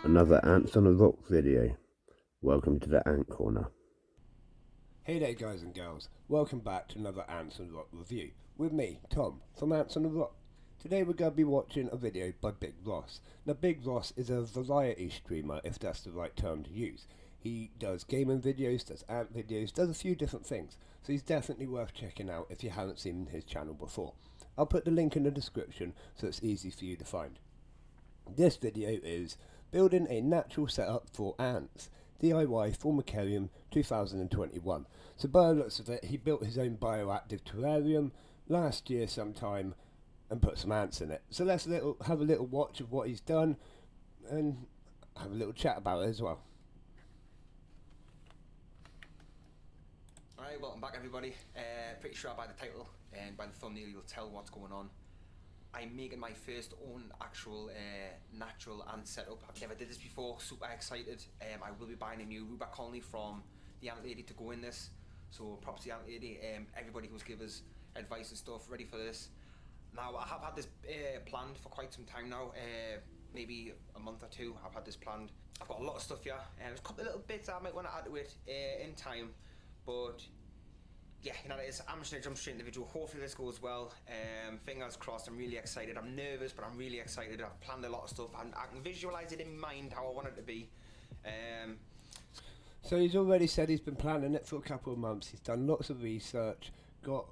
Another Antsonarock video. Welcome to the Ant Corner. Hey there guys and girls, welcome back to another Antsonarock review with me, Tom, from Antsonarock. Today we're going to be watching a video by BigRoss. Now BigRoss is a variety streamer, if that's the right term to use. He does gaming videos, does ant videos, does a few different things, so he's definitely worth checking out if you haven't seen his channel before. I'll put the link in the description so it's easy for you to find. This video is building a natural setup for ants. DIY Formicarium 2021. So by the looks of it, he built his own bioactive terrarium last year sometime and put some ants in it. So let's have a little watch of what he's done and have a little chat about it as well. Alright, welcome back everybody. Pretty sure by the title and by the thumbnail you'll tell what's going on. I'm making my first own actual natural ant setup. I've never did this before, super excited. I will be buying a new Ruba colony from the ant lady to go in this. So props to the ant lady, everybody who's given us advice and stuff, ready for this. Now I have had this planned for quite some time now, maybe a month or two I've had this planned. I've got a lot of stuff here, there's a couple of little bits I might want to add to it in time, but yeah, you know, I'm just going to jump straight into the video. Hopefully this goes well. Fingers crossed. I'm really excited. I'm nervous, but I'm really excited. I've planned a lot of stuff. I can visualise it in mind how I want it to be. So he's already said he's been planning it for a couple of months. He's done lots of research, got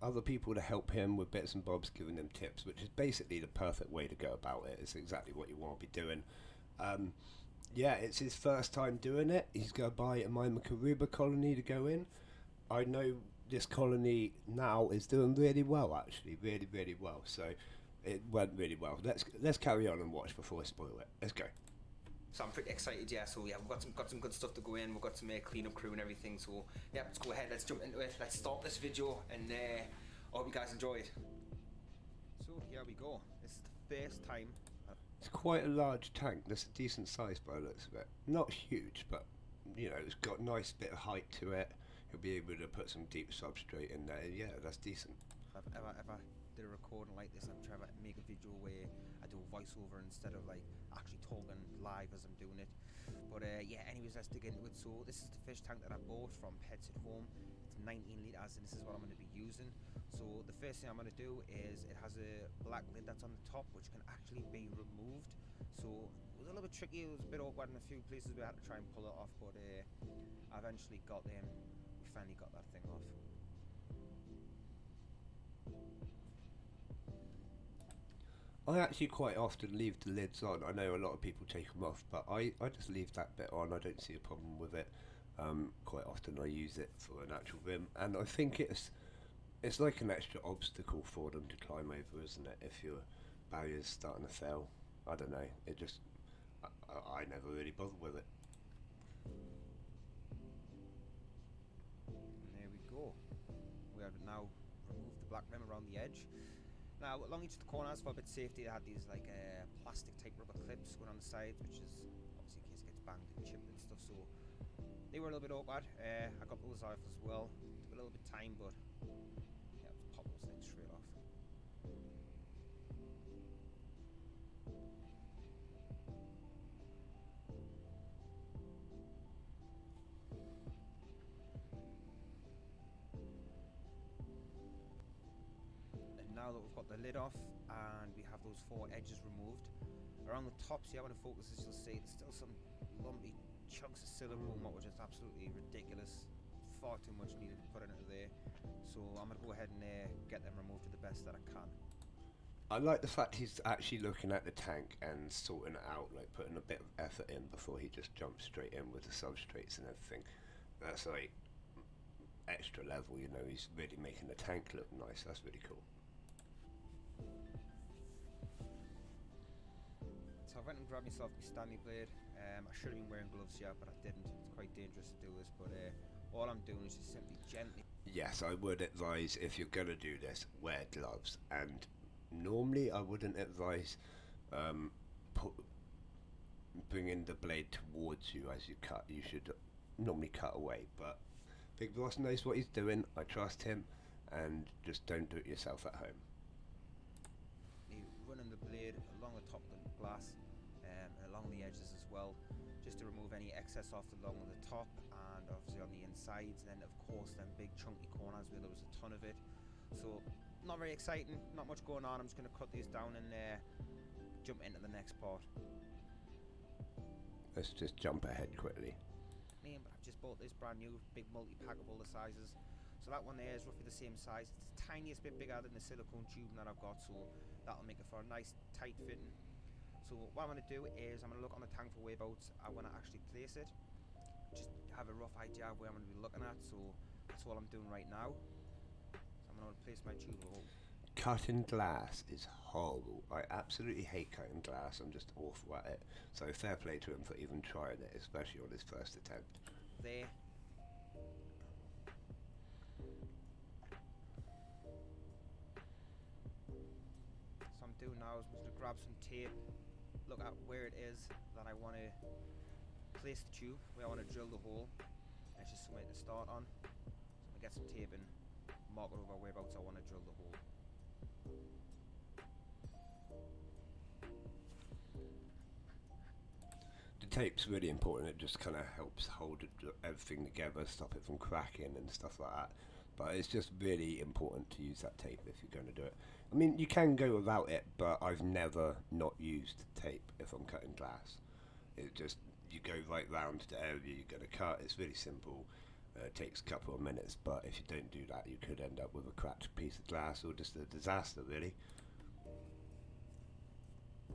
other people to help him with bits and bobs, giving them tips, which is basically the perfect way to go about it. It's exactly what you want to be doing. Yeah, it's his first time doing it. He's going to buy a Ruba colony to go in. I know this colony now is doing really well, actually, really well. So it went really well. Let's carry on and watch before I spoil it. Let's go. So I'm pretty excited, yeah. So yeah, we've got some good stuff to go in. We've got some cleanup crew and everything. So yeah, let's go ahead. Let's jump into it. Let's start this video, and I hope you guys enjoy it. So here we go. This is the first time. It's quite a large tank. That's a decent size by the looks of it. Not huge, but you know, it's got a nice bit of height to it. You'll be able to put some deep substrate in there. Yeah, that's decent. If I ever did a recording like this, I'm trying to make a video where I do a voiceover instead of like actually talking live as I'm doing it. But yeah, anyways, let's dig into it. So this is the fish tank that I bought from Pets at Home. It's 19 litres and this is what I'm going to be using. So the first thing I'm going to do is it has a black lid that's on the top which can actually be removed. So it was a little bit tricky, it was a bit awkward in a few places we had to try and pull it off, but I eventually got them. Finally got that thing off. I actually quite often leave the lids on. I know a lot of people take them off, but I just leave that bit on. I don't see a problem with it. Quite often I use it for an actual rim, and I think it's like an extra obstacle for them to climb over, isn't it? If your barrier's starting to fail, I don't know. It just I never really bother with it. We have now removed the black rim around the edge. Now along each of the corners for a bit of safety I had these like plastic type rubber clips going on the sides, which is obviously in case it gets banged and chipped and stuff, so they were a little bit awkward. I got those off as well. Took a little bit of time, but yeah, just pop those things straight off. Now that we've got the lid off and we have those four edges removed, around the top, see, I want to focus as you'll see, there's still some lumpy chunks of silicone, which is absolutely ridiculous. Far too much needed to put into there, so I'm going to go ahead and get them removed to the best that I can. I like the fact he's actually looking at the tank and sorting it out, like putting a bit of effort in before he just jumps straight in with the substrates and everything. That's like extra level, you know, he's really making the tank look nice. That's really cool. So I went and grabbed myself my Stanley blade. I should have been wearing gloves here, but I didn't. It's quite dangerous to do this, but all I'm doing is just simply gently. Yes, I would advise, if you're going to do this, wear gloves. And normally I wouldn't advise bringing the blade towards you as you cut. You should normally cut away, but BigRoss knows what he's doing. I trust him, and just don't do it yourself at home. Running the blade along the top of the glass and along the edges as well, just to remove any excess off along the top and obviously on the insides, and then of course them big chunky corners where there was a ton of it. So not very exciting, not much going on. I'm just going to cut these down and jump into the next part. Let's just jump ahead quickly. But I've just bought this brand new big multi-pack of all the sizes. So that one there is roughly the same size. It's the tiniest bit bigger than the silicone tubing that I've got, so that'll make it for a nice tight fitting. So what I'm going to do is I'm going to look on the tank for whereabouts I want to actually place it. Just have a rough idea of where I'm going to be looking at, so that's all I'm doing right now. So I'm going to place my tube hole. Cutting glass is horrible. I absolutely hate cutting glass. I'm just awful at it. So fair play to him for even trying it, especially on his first attempt. There. So I'm doing now is I'm just going to grab some tape, look at where it is that I want to place the tube, where I want to drill the hole. And it's just somewhere to start on. So I'm going to get some tape and mark it over whereabouts I want to drill the hole. The tape's really important. It just kind of helps hold everything together, stop it from cracking and stuff like that. But it's just really important to use that tape if you're going to do it. I mean, you can go without it, but I've never not used tape if I'm cutting glass. It just, you go right round to the area you're going to cut. It's really simple. It takes a couple of minutes, but if you don't do that, you could end up with a cracked piece of glass or just a disaster, really. So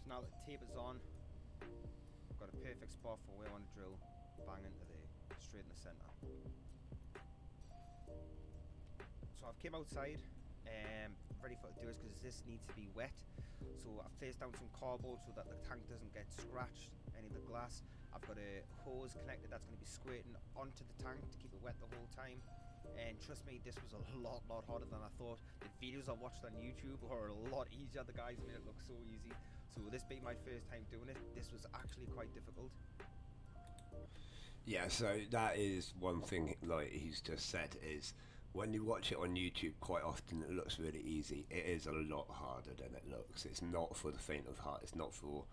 now that the tape is on, I've got a perfect spot for where I want to drill, bang into there, straight in the centre. So I've came outside, ready for to do this because this needs to be wet. So I've placed down some cardboard so that the tank doesn't get scratched, any of the glass. I've got a hose connected that's going to be squirting onto the tank to keep it wet the whole time. And trust me, this was a lot harder than I thought. The videos I watched on YouTube were a lot easier. The guys made it look so easy. So this being my first time doing it, this was actually quite difficult. Yeah, so that is one thing, like he's just said, is when you watch it on YouTube, quite often it looks really easy. It is a lot harder than it looks. It's not for the faint of heart. It's not for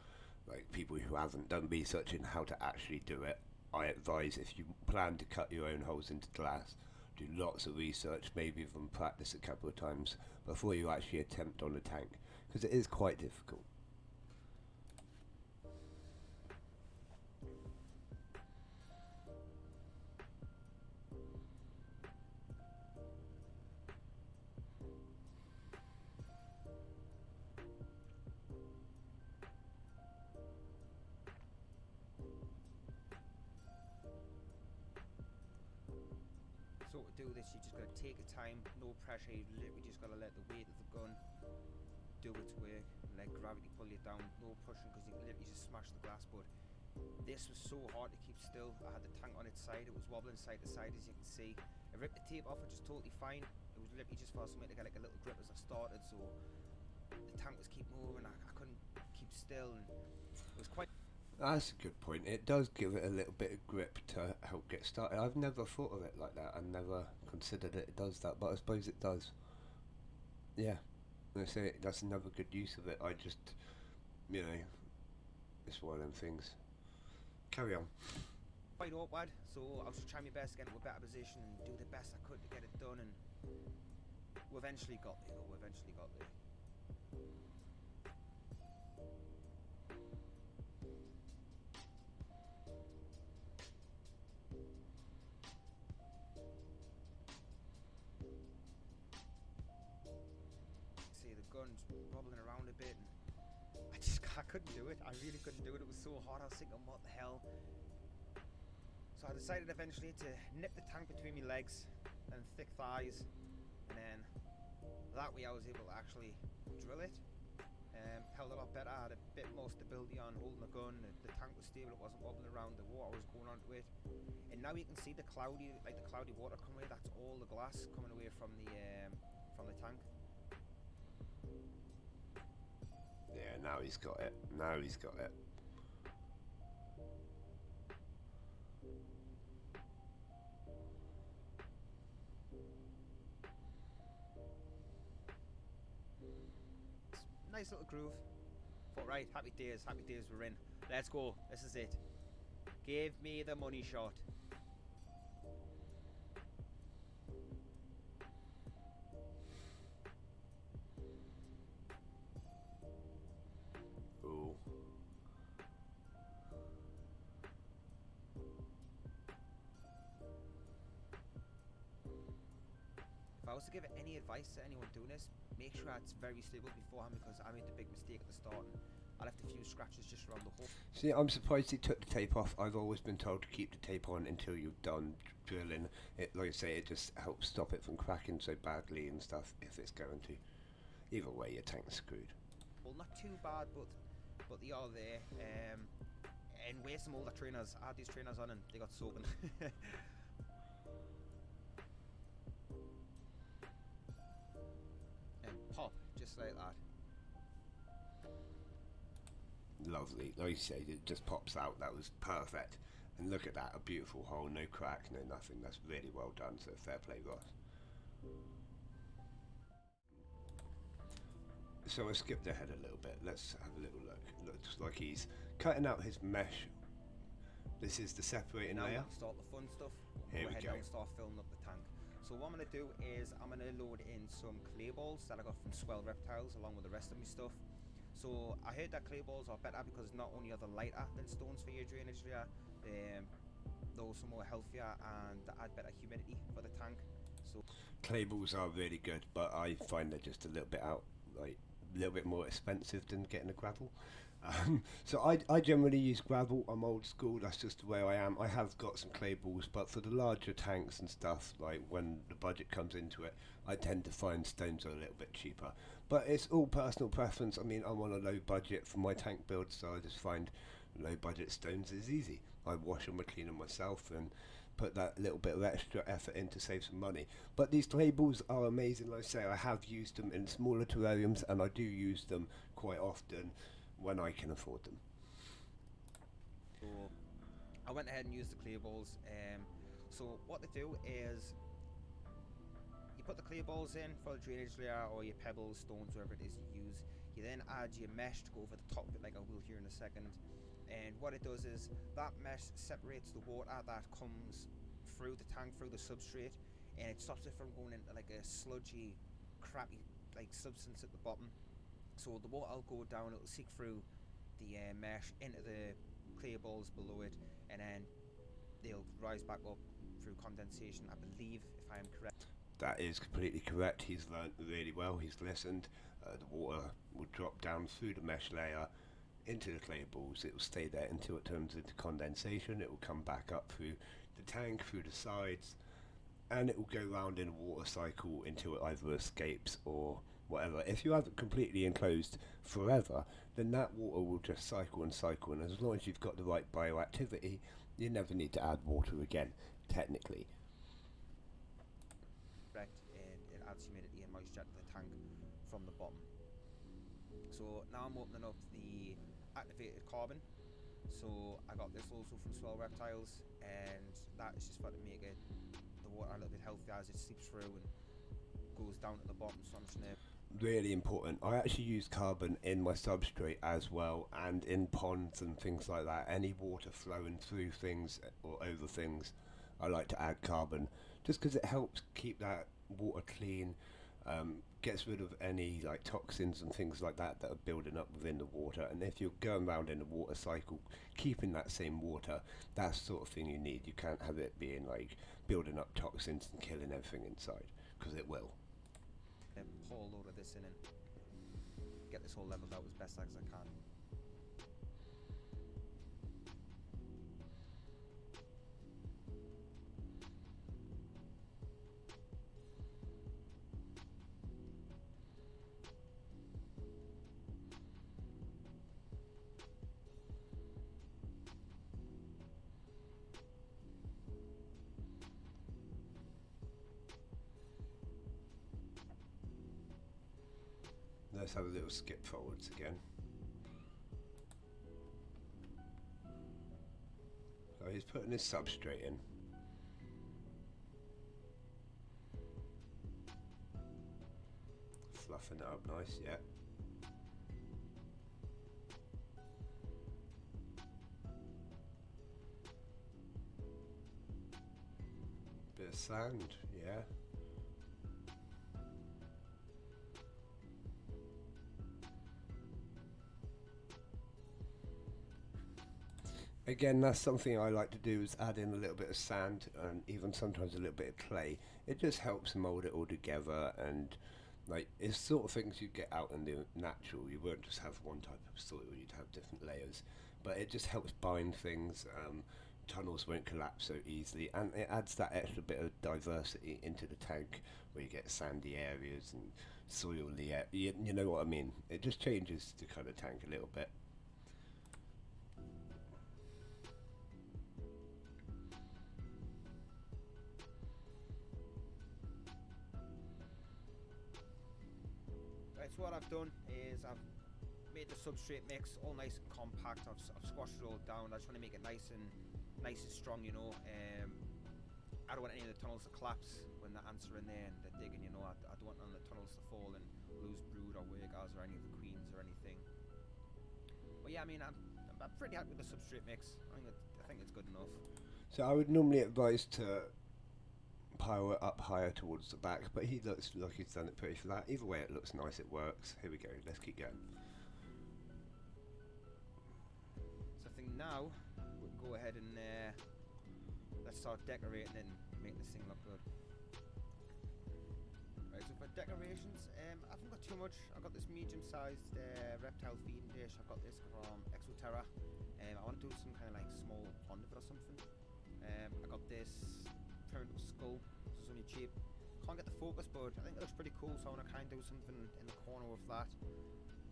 like people who haven't done research in how to actually do it. I advise, if you plan to cut your own holes into glass, do lots of research, maybe even practice a couple of times before you actually attempt on a tank, because it is quite difficult. So to do this, you just got to take your time, no pressure. You literally just got to let the weight of the gun do its work and let gravity pull you down. No pushing, because you can literally just smash the glass. But this was so hard to keep still. I had the tank on its side. It was wobbling side to side, as you can see. I ripped the tape off, which is totally fine. It was literally just for something to get like a little grip as I started. So the tank was keep moving. I couldn't keep still, and it was quite. That's a good point. It does give it a little bit of grip to help get started. I've never thought of it like that. I never considered it does that, but I suppose it does. Yeah, I say that's another good use of it. I just, you know, it's one of them things. Carry on. Quite awkward, so I was just trying my best to get into a better position and do the best I could to get it done, and we eventually got there. See, the gun's wobbling around a bit, and I couldn't do it. I really couldn't do it. It was so hard. I was thinking, what the hell? So I decided eventually to nip the tank between my legs and thick thighs, and then that way I was able to actually drill it. Held a lot better. I had a bit more stability on holding the gun. The tank was stable. It wasn't wobbling around. The water was going onto it, and now you can see the cloudy water come away. That's all the glass coming away from the tank. Yeah, now he's got it. Now he's got it. nice little groove. Thought, right, happy days, we're in. Let's go, this is it. Give me the money shot. Ooh. If I was to give any advice to anyone doing this, make sure it's very stable beforehand, because I made the big mistake at the start and I left a few scratches just around the hole. See, I'm surprised he took the tape off. I've always been told to keep the tape on until you've done drilling. It, like I say, it just helps stop it from cracking so badly and stuff if it's going to. Either way, your tank's screwed. Well, not too bad, but they are there. And where's some older trainers? I had these trainers on and they got soaking. And pop, just like that. Lovely. Like you said, it just pops out. That was perfect. And look at that, a beautiful hole, no crack, no nothing. That's really well done, so fair play, Ross. So I skipped ahead a little bit. Let's have a little look. It looks like he's cutting out his mesh. This is the separating Now layer. we'll start the fun stuff. Here we ahead go. now and start filling up the tank. So what I'm going to do is I'm going to load in some clay balls that I got from Swell Reptiles along with the rest of my stuff. So I heard that clay balls are better because not only are they lighter than stones for your drainage layer, they're also more healthier and they add better humidity for the tank. So Clay balls are really good, but I find they're just a little bit a little bit more expensive than getting a gravel. So I generally use gravel. I'm old school, that's just the way I am. I have got some clay balls, but for the larger tanks and stuff, like when the budget comes into it, I tend to find stones are a little bit cheaper. But it's all personal preference. I mean, I'm on a low budget for my tank build, so I just find low budget stones is easy. I wash them, I clean them myself, and put that little bit of extra effort in to save some money. But these clay balls are amazing. Like I say, I have used them in smaller terrariums, and I do use them quite often when I can afford them. So I went ahead and used the clay balls. So what they do is you put the clay balls in for the drainage layer or your pebbles, stones, whatever it is you use. You then add your mesh to go over the top of it, like I will here in a second. And what it does is that mesh separates the water that comes through the tank, through the substrate, and it stops it from going into like a sludgy, crappy like substance at the bottom. So the water will go down, it'll seep through the mesh into the clay balls below it, and then they'll rise back up through condensation, I believe, if I am correct. That is completely correct. He's learnt really well. He's listened. The water will drop down through the mesh layer into the clay balls. It will stay there until it turns into condensation. It will come back up through the tank, through the sides, and it will go round in a water cycle until it either escapes or whatever. If you have it completely enclosed forever, then that water will just cycle and cycle, and as long as you've got the right bioactivity, you never need to add water again, technically. Correct, and it adds humidity and moisture to the tank from the bottom. So now I'm opening up the activated carbon. So I got this also from Swell Reptiles, and that is just for to make it the water a little bit healthier as it seeps through and goes down to the bottom. So I'm just gonna Really important. I actually use carbon in my substrate as well, and in ponds and things like that. Any water flowing through things or over things, I like to add carbon just because it helps keep that water clean, gets rid of any like toxins and things like that that are building up within the water. And if you're going around in the water cycle keeping that same water, that's the sort of thing you need. You can't have it being like building up toxins and killing everything inside, because it will. pour a load of this in and get this all leveled out as best as I can. Let's have a little skip forwards again. So he's putting his substrate in. Fluffing it up nice, yeah. sand, yeah. Again, that's something I like to do, is add in a little bit of sand and even sometimes a little bit of clay. It just helps mold it all together, and like it's sort of things you get out in the natural. You won't just have one type of soil, you'd have different layers, but it just helps bind things. Tunnels won't collapse so easily, and it adds that extra bit of diversity into the tank where you get sandy areas and soily you know what I mean. It just changes the kind of tank a little bit. Right, so what I've done is I've made the substrate mix all nice and compact. I've squashed it all down. I just want to make it nice and strong, you know. I don't want any of the tunnels to collapse when the ants are in there and they're digging, you know. I don't want none of the tunnels to fall and lose brood or workers or any of the queens or anything. But yeah, I mean, I'm pretty happy with the substrate mix. I think it's good enough. So I would normally advise to pile it up higher towards the back, but he looks like he's done it pretty flat. Either way, it looks nice, it works. Here we go, let's keep going. So I think now we can go ahead and let's start decorating it and make this thing look good. Right, so for decorations, I haven't got too much. I've got this medium-sized reptile feeding dish. I've got this from Exoterra. I want to do some kind of like small pond of it or something. I got this pyramidal skull. This is only cheap. Can't get the focus, but I think it looks pretty cool, so I want to kind of do something in the corner of that.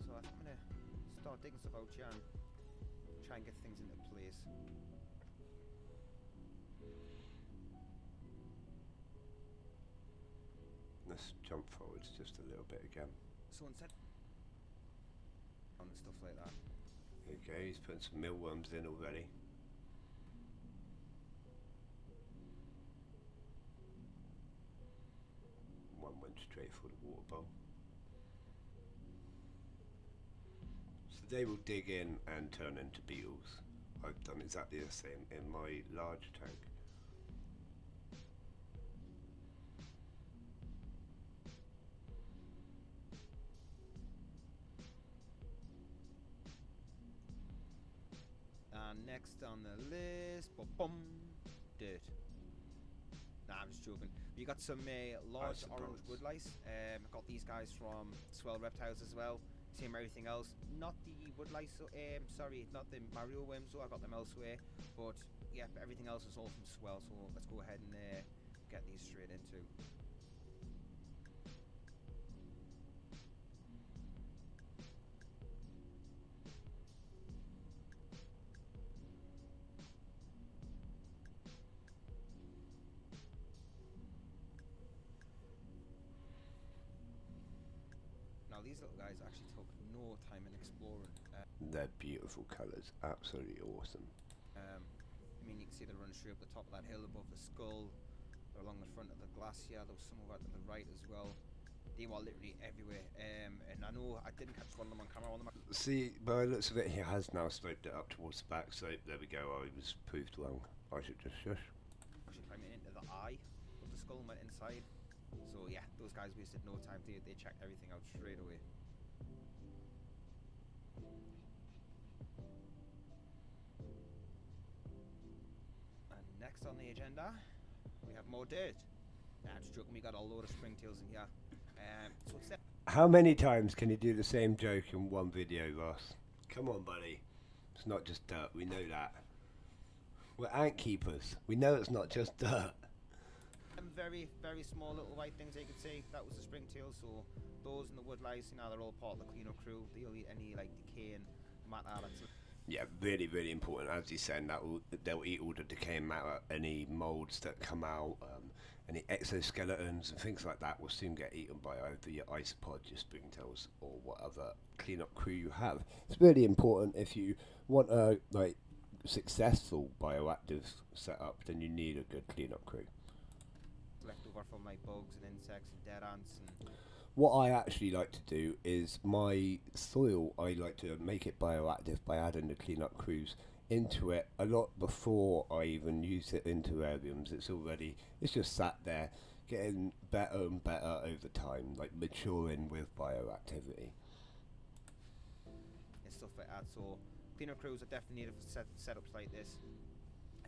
So I think I'm going to start digging stuff out here and try and get things into place. Let's jump forwards just a little bit again. So instead and stuff like that. There you go, he's putting some mealworms in already. One went straight for the water bowl. So they will dig in and turn into beetles. I've done exactly the same in my large tank. And next on the list, boom, dirt. Nah, I'm just joking. We got some large orange woodlice. I've got these guys from Swell Reptiles as well. Same everything else. Not the woodlice, sorry, not the Mario worms, so I got them elsewhere. But yeah, everything else is all from Swell, so let's go ahead and get these straight into. Now these little guys actually took no time in exploring. They're beautiful colours, absolutely awesome. I mean, you can see they're running straight up the top of that hill above the skull. They're along the front of the glacier. There was some over to the right as well. They were literally everywhere. And I know I didn't catch one of them on camera. See, by the looks of it, he has now sloped it up towards the back, so there we go. I was proved wrong. I should just shush. Actually climbed into the eye of the skull and went inside. So yeah, those guys wasted no time. They checked everything out straight away. And next on the agenda, we have more dirt. Nah, just joking, we got a load of springtails in here. So it's How many times can you do the same joke in one video, Ross? Come on, buddy. It's not just dirt, we know that. We're ant keepers. We know it's not just dirt. very, very small little white things, you could see. That was the springtail, so those and the woodlice, you know, they're all part of the cleanup crew. They'll eat any, like, decay and matter that's... Yeah, really, really important. As he's saying, they'll eat all the decaying matter, any moulds that come out, any exoskeletons and things like that will soon get eaten by either your isopods, your springtails, or what other cleanup crew you have. It's really important if you want a successful bioactive setup, then you need a good cleanup crew. Leftover from like bugs and insects and dead ants and... What I actually like to do is my soil, I like to make it bioactive by adding the cleanup crews into it a lot before I even use it in terrariums. It's just sat there getting better and better over time, like maturing with bioactivity. And stuff like that. So cleanup crews are definitely needed for setups like this,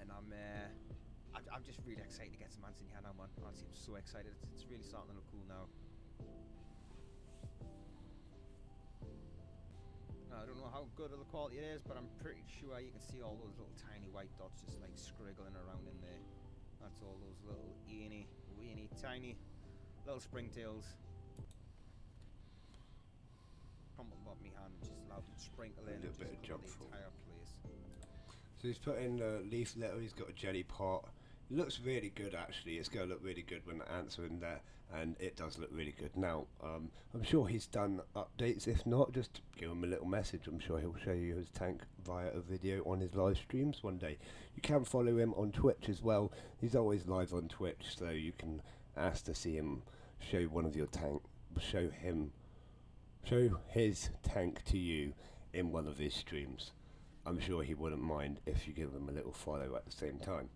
and I'm just really excited to get some ants in here now, man. Honestly, I'm so excited. It's really starting to look cool now. Now, I don't know how good of the quality it is, but I'm pretty sure you can see all those little tiny white dots just like scriggling around in there. That's all those little weeny, tiny little springtails. Crumpled above my hand, just allowed them to sprinkle in and just cover the entire place. So he's put in the leaf litter, he's got a jelly pot. It looks really good actually, it's going to look really good when the ants are in there, and it does look really good. Now, I'm sure he's done updates. If not, just give him a little message. I'm sure he'll show you his tank via a video on his live streams one day. You can follow him on Twitch as well. He's always live on Twitch, so you can ask to see him show one of your tank, show his tank to you in one of his streams. I'm sure he wouldn't mind if you give him a little follow at the same time.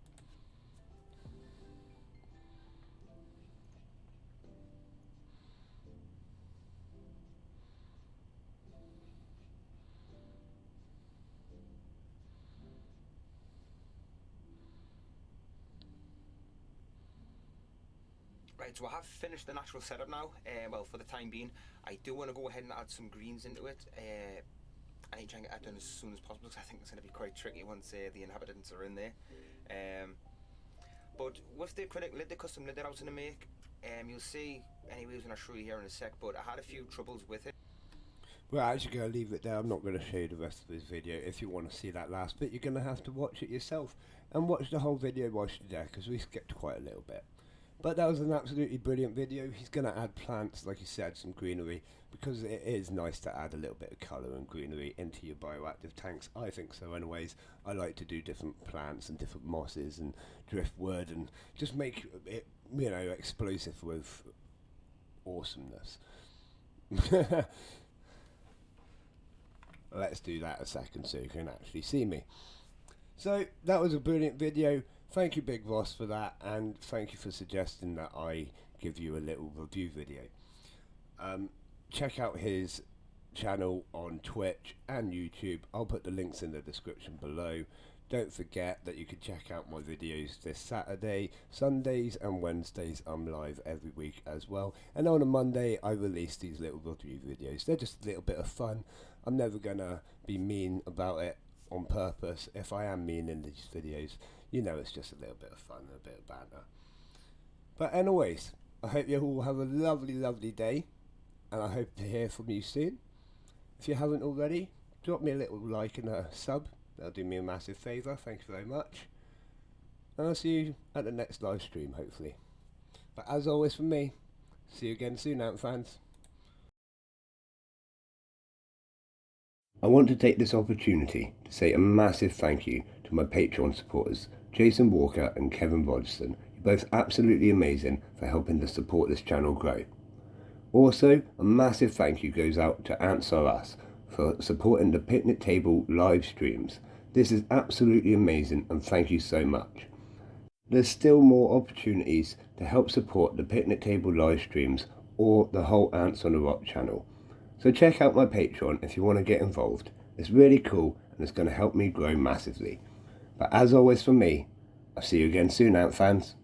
Right, so I have finished the natural setup now. Well, for the time being, I do want to go ahead and add some greens into it. I need to try and get that done as soon as possible because I think it's going to be quite tricky once the inhabitants are in there. But with the acrylic lid, the custom lid that I was going to make, you'll see anyways when I show you here in a sec, but I had a few troubles with it. We're actually going to leave it there. I'm not going to show you the rest of this video. If you want to see that last bit, you're going to have to watch it yourself and watch the whole video whilst you're there, because we skipped quite a little bit. But that was an absolutely brilliant video. He's going to add plants, like he said, some greenery, because it is nice to add a little bit of colour and greenery into your bioactive tanks. I think so anyways. I like to do different plants and different mosses and driftwood and just make it, you know, explosive with awesomeness. Let's do that a second so you can actually see me. So that was a brilliant video. Thank you, BigRoss, for that, and thank you for suggesting that I give you a little review video. Check out his channel on Twitch and YouTube. I'll put the links in the description below. Don't forget that you can check out my videos this Saturday, Sundays and Wednesdays. I'm live every week as well. And on a Monday, I release these little review videos. They're just a little bit of fun. I'm never going to be mean about it on purpose. If I am mean in these videos, you know it's just a little bit of fun and a bit of banter. But anyways, I hope you all have a lovely, lovely day, and I hope to hear from you soon. If you haven't already, drop me a little like and a sub. That'll do me a massive favour. Thank you very much. And I'll see you at the next live stream, hopefully. But as always from me, see you again soon, Ant fans. I want to take this opportunity to say a massive thank you to my Patreon supporters, Jason Walker and Kevin Rogerson. You're both absolutely amazing for helping to support this channel grow. Also, a massive thank you goes out to Antsonarock for supporting the picnic table live streams. This is absolutely amazing, and thank you so much. There's still more opportunities to help support the picnic table live streams or the whole Antsonarock channel. So check out my Patreon if you want to get involved. It's really cool and it's going to help me grow massively. But as always from me, I'll see you again soon, Ant fans.